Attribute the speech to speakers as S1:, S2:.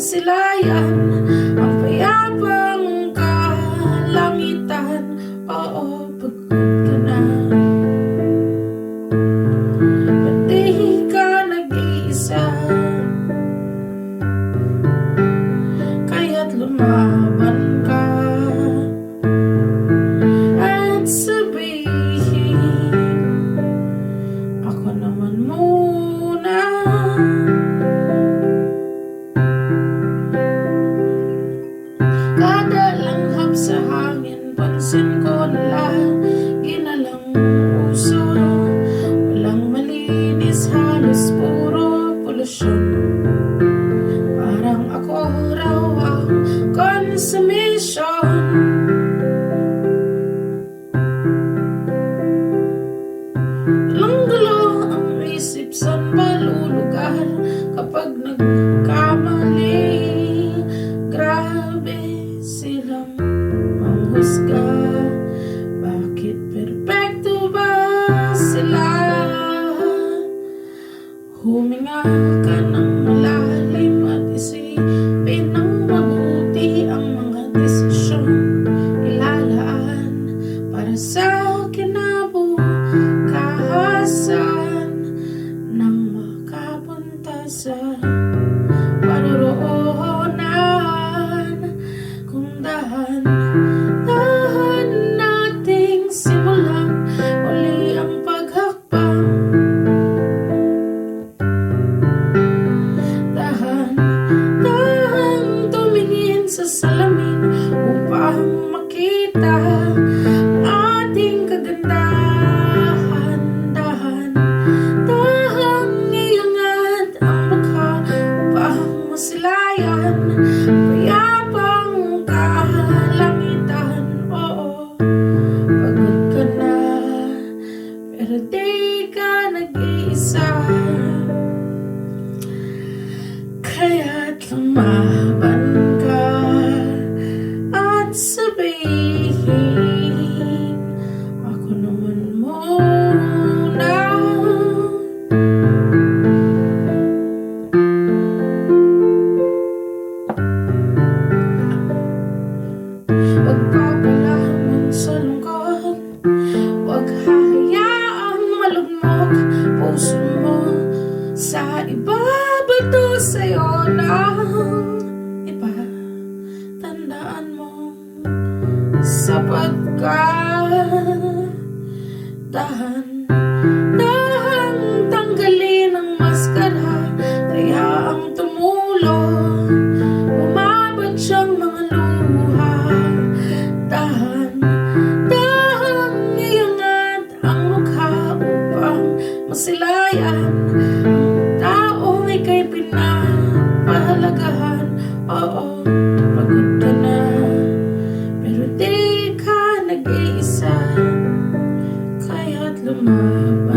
S1: masilayan ang payapang kalangitan. Oo, pagod ka na, ba't di ka nag-iisa? Kaya't lumaban ka at sabihin, ako naman muna. Kada langhap sa hangin, pansin ko lagi na lang uso. Walang malinis, halos puro polusyon. Parang ako raw ang consummation. Walang gulo ang isip, saan ba lulugar kapag nagkamali? Grabe silang manghusga, bakit perpekto ba sila? Huminga ka ng malalim at isipin ng mabuti ang mga desisyon ilalaan para sa kinabukasan nang makapunta sa paroroonan. Kung dahan-dahan nating simulan uli ang paghakbang, dahan-dahan tumingin sa salamin upang makita ating kagandahan. Dahan-dahan iangat ang mukha upang masilayan payapang kalangitan. Oo, pagod ka na, pero di ka nag-iisa. Kaya't lumaban ka at sabihin, ako naman muna. Huwag papalamon sa lungkot, huwag hahayaang malugmok puso mo sa iba. Bato sa'yo ng iba, tandaan mo sapagkat dahan tanggalin ang maskara, kaya ang tumulo bumabad siyang mga luha. Dahan iangat ang mukha upang masilayan taong ika'y pinapahalagahan. Oo, pagod ka na, pero di ka nag-iisa. Kaya't lumaban